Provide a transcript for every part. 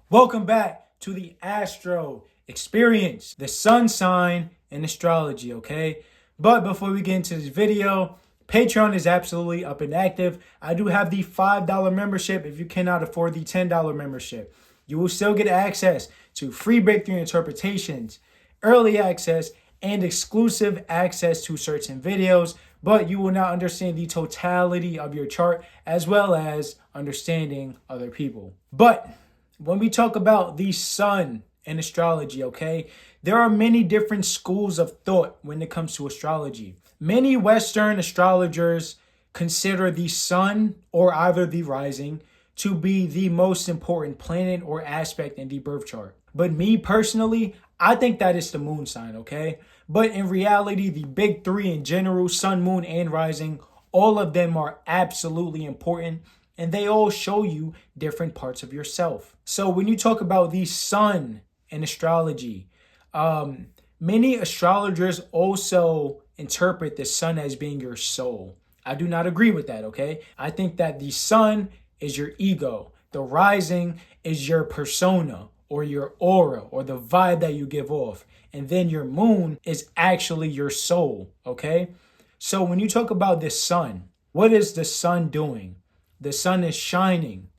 Welcome back to the Astro Experience, the sun sign and astrology, okay? But before we get into this video, Patreon is absolutely up and active. I do have the $5 membership if you cannot afford the $10 membership. You will still get access to free breakthrough interpretations, early access, and exclusive access to certain videos, but you will not understand the totality of your chart as well as understanding other people. But when we talk about the sun and astrology, okay, there are many different schools of thought when it comes to astrology. Many Western astrologers consider the sun or either the rising to be the most important planet or aspect in the birth chart. But me personally, I think that is the moon sign, okay? But in reality, the big three in general, sun, moon, and rising, all of them are absolutely important and they all show you different parts of yourself. So when you talk about the sun in astrology, many astrologers also interpret the sun as being your soul. I do not agree with that, okay? I think that the sun is your ego. The rising is your persona or your aura or the vibe that you give off. And then your moon is actually your soul, okay? So when you talk about the sun, what is the sun doing? The sun is shining.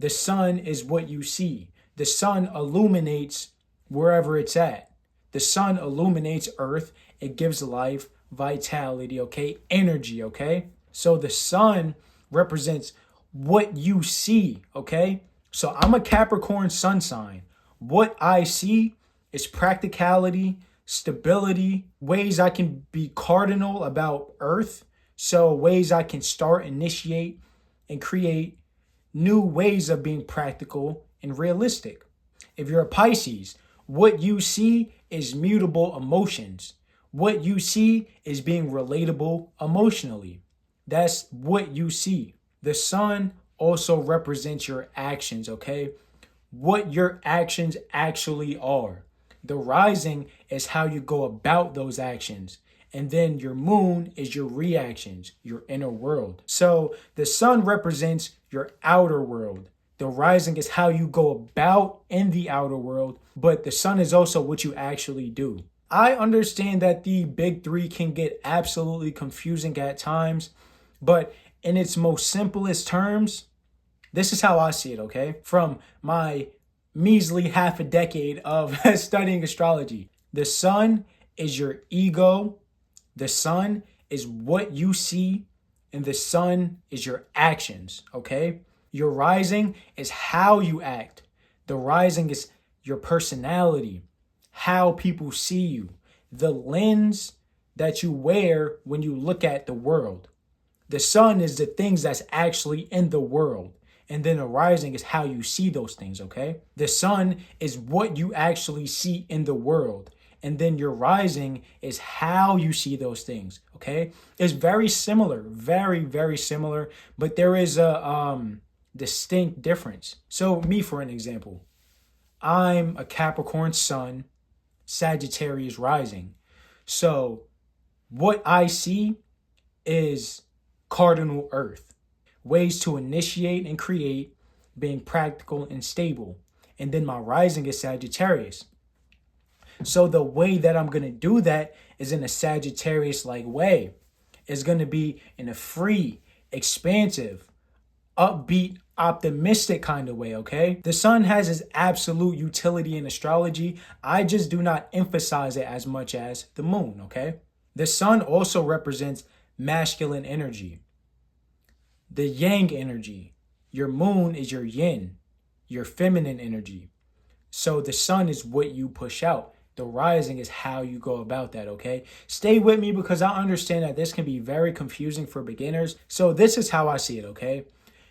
The sun is what you see. The sun illuminates wherever it's at. The sun illuminates Earth. It gives life, vitality, okay? Energy, okay? So the sun represents what you see, okay? So I'm a Capricorn sun sign. What I see is practicality, stability, ways I can be cardinal about Earth. So ways I can start, initiate, and create new ways of being practical and realistic. If you're a Pisces, what you see is mutable emotions. What you see is being relatable emotionally. That's what you see. The sun also represents your actions, okay? What your actions actually are. The rising is how you go about those actions. And then your moon is your reactions, your inner world. So the sun represents your outer world. The rising is how you go about in the outer world, but the sun is also what you actually do. I understand that the big three can get absolutely confusing at times, but in its most simplest terms, this is how I see it, okay? From my measly half a decade of studying astrology. The sun is your ego. The sun is what you see, and the sun is your actions, okay? Your rising is how you act. The rising is your personality, how people see you, the lens that you wear when you look at the world. The sun is the things that's actually in the world. And then the rising is how you see those things, okay? The sun is what you actually see in the world. And then your rising is how you see those things, okay? It's very similar, very, very similar, but there is a distinct difference. So me, for an example, I'm a Capricorn sun, Sagittarius rising. So what I see is cardinal earth, ways to initiate and create, being practical and stable. And then my rising is Sagittarius. So the way that I'm going to do that is in a Sagittarius-like way. It's going to be in a free, expansive, upbeat, optimistic kind of way, okay? The sun has its absolute utility in astrology. I just do not emphasize it as much as the moon, okay? The sun also represents masculine energy, the yang energy. Your moon is your yin, your feminine energy. So the sun is what you push out. The rising is how you go about that, okay? Stay with me because I understand that this can be very confusing for beginners. So this is how I see it, okay?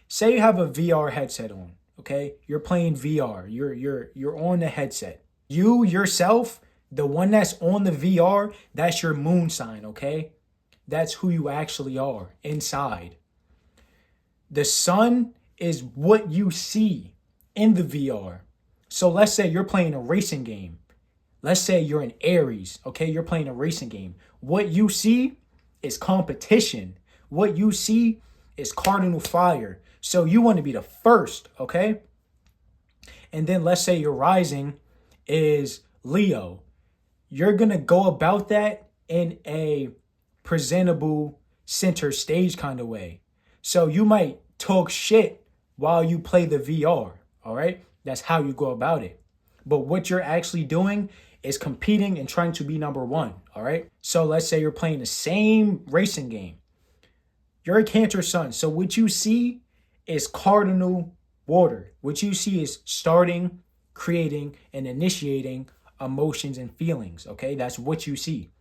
Say you have a VR headset on, okay? You're playing VR. You're on the headset. You yourself, the one that's on the VR, that's your moon sign, okay? That's who you actually are inside. The sun is what you see in the VR. So let's say you're playing a racing game. Let's say you're an Aries, okay? You're playing a racing game. What you see is competition. What you see is cardinal fire. So you want to be the first, okay? And then let's say your rising is Leo. You're going to go about that in a presentable center stage kind of way. So you might talk shit while you play the VR, all right? That's how you go about it. But what you're actually doing is competing and trying to be number one, all right? So let's say you're playing the same racing game. You're a Cancer sun. So what you see is cardinal water. What you see is starting, creating, and initiating emotions and feelings, okay? That's what you see.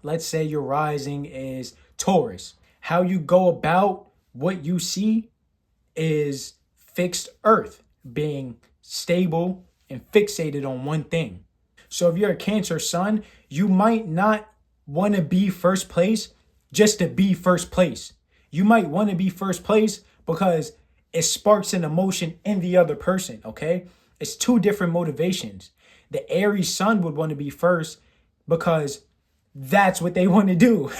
Let's say your rising is Taurus. How you go about what you see is fixed earth, being stable and fixated on one thing. So if you're a Cancer sun, you might not want to be first place just to be first place. You might want to be first place because it sparks an emotion in the other person, okay? It's two different motivations. The Aries sun would want to be first because that's what they want to do.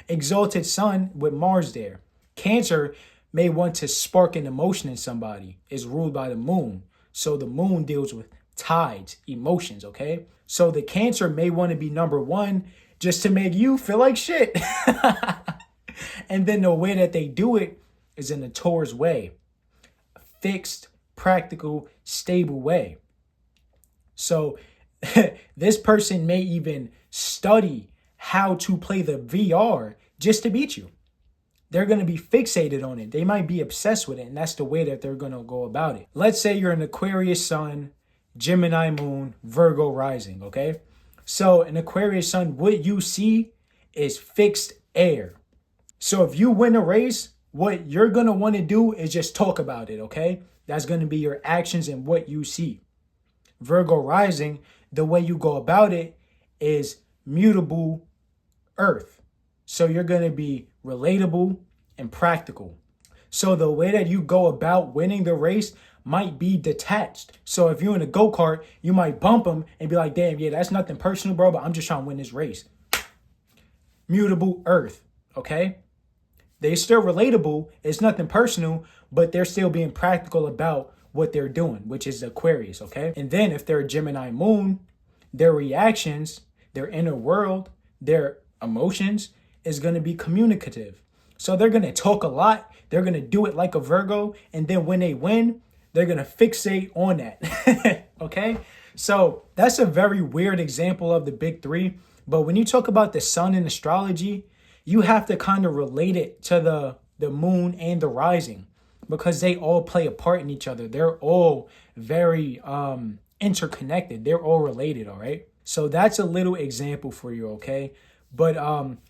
Exalted sun with Mars there. Cancer may want to spark an emotion in somebody. It's ruled by the moon. So the moon deals with tides, emotions, okay? So the Cancer may want to be number one just to make you feel like shit. And then the way that they do it is in a Taurus way. A fixed, practical, stable way. So this person may even study how to play the VR just to beat you. They're going to be fixated on it. They might be obsessed with it, and that's the way that they're going to go about it. Let's say you're an Aquarius sun, Gemini moon, Virgo rising, okay? So an Aquarius sun, what you see is fixed air. So if you win a race, what you're going to want to do is just talk about it, okay? That's going to be your actions and what you see. Virgo rising, the way you go about it is mutable earth. So you're going to be relatable and practical. So the way that you go about winning the race might be detached. So if you're in a go-kart, you might bump them and be like, damn, yeah, that's nothing personal, bro, but I'm just trying to win this race. Mutable earth, okay? They're still relatable. It's nothing personal, but they're still being practical about what they're doing, which is Aquarius, okay? And then if they're a Gemini moon, their reactions, their inner world, their emotions is going to be communicative. So they're going to talk a lot. They're going to do it like a Virgo. And then when they win, they're going to fixate on that, okay? So that's a very weird example of the big three. But when you talk about the sun in astrology, you have to kind of relate it to the moon and the rising because they all play a part in each other. They're all very interconnected. They're all related, all right? So that's a little example for you, okay? But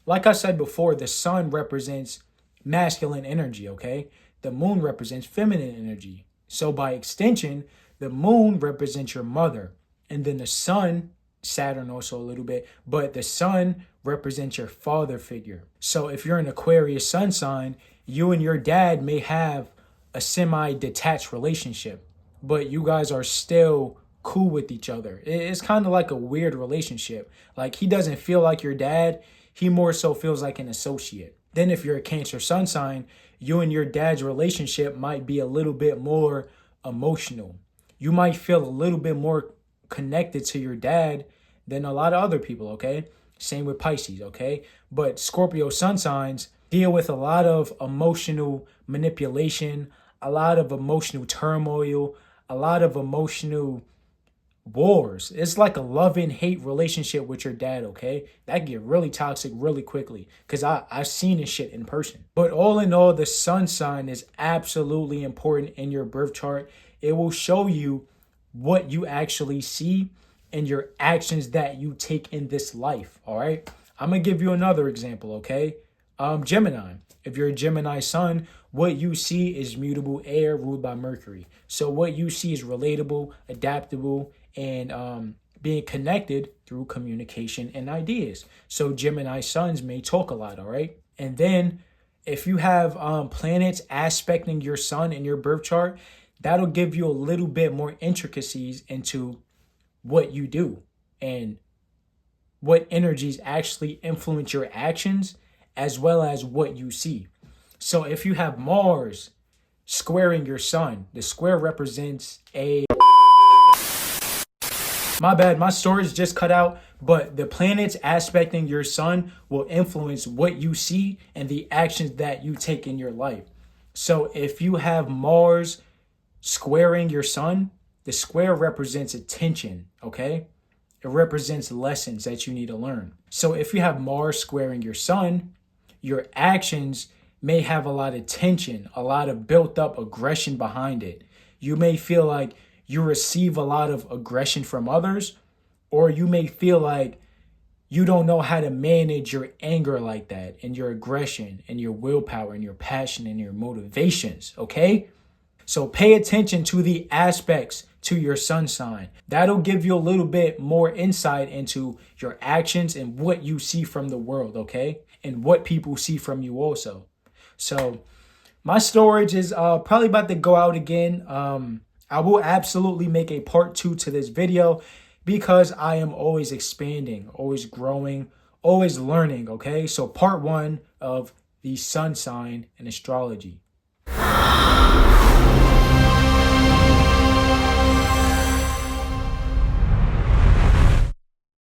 like I said before, the sun represents masculine energy, okay? The moon represents feminine energy. So by extension, the moon represents your mother. And then the sun, Saturn also a little bit, but the sun represents your father figure. So if you're an Aquarius sun sign, you and your dad may have a semi-detached relationship, but you guys are still cool with each other. It's kind of like a weird relationship. Like he doesn't feel like your dad. He more so feels like an associate. Then if you're a Cancer sun sign, you and your dad's relationship might be a little bit more emotional. You might feel a little bit more connected to your dad than a lot of other people, okay? Same with Pisces, okay? But Scorpio sun signs deal with a lot of emotional manipulation, a lot of emotional turmoil, a lot of emotional wars. It's like a love and hate relationship with your dad, okay? That can get really toxic really quickly because I've seen this shit in person. But all in all, the sun sign is absolutely important in your birth chart. It will show you what you actually see and your actions that you take in this life, all right? I'm going to give you another example, okay? Gemini. If you're a Gemini sun, what you see is mutable air ruled by Mercury. So what you see is relatable, adaptable, and being connected through communication and ideas. So Gemini suns may talk a lot, all right? And then if you have planets aspecting your sun in your birth chart, that'll give you a little bit more intricacies into what you do and what energies actually influence your actions as well as what you see. So if you have Mars squaring your sun. The square represents a... My bad, my storage just cut out, but the planets aspecting your sun will influence what you see and the actions that you take in your life. So if you have Mars squaring your sun, the square represents attention, okay? It represents lessons that you need to learn. So if you have Mars squaring your sun, your actions may have a lot of tension, a lot of built up aggression behind it. You may feel like you receive a lot of aggression from others, or you may feel like you don't know how to manage your anger like that, and your aggression, and your willpower, and your passion, and your motivations, okay? So pay attention to the aspects to your sun sign. That'll give you a little bit more insight into your actions and what you see from the world, okay? And what people see from you also. So my storage is probably about to go out again. I will absolutely make a part 2 to this video because I am always expanding, always growing, always learning, okay? So part 1 of the sun sign and astrology.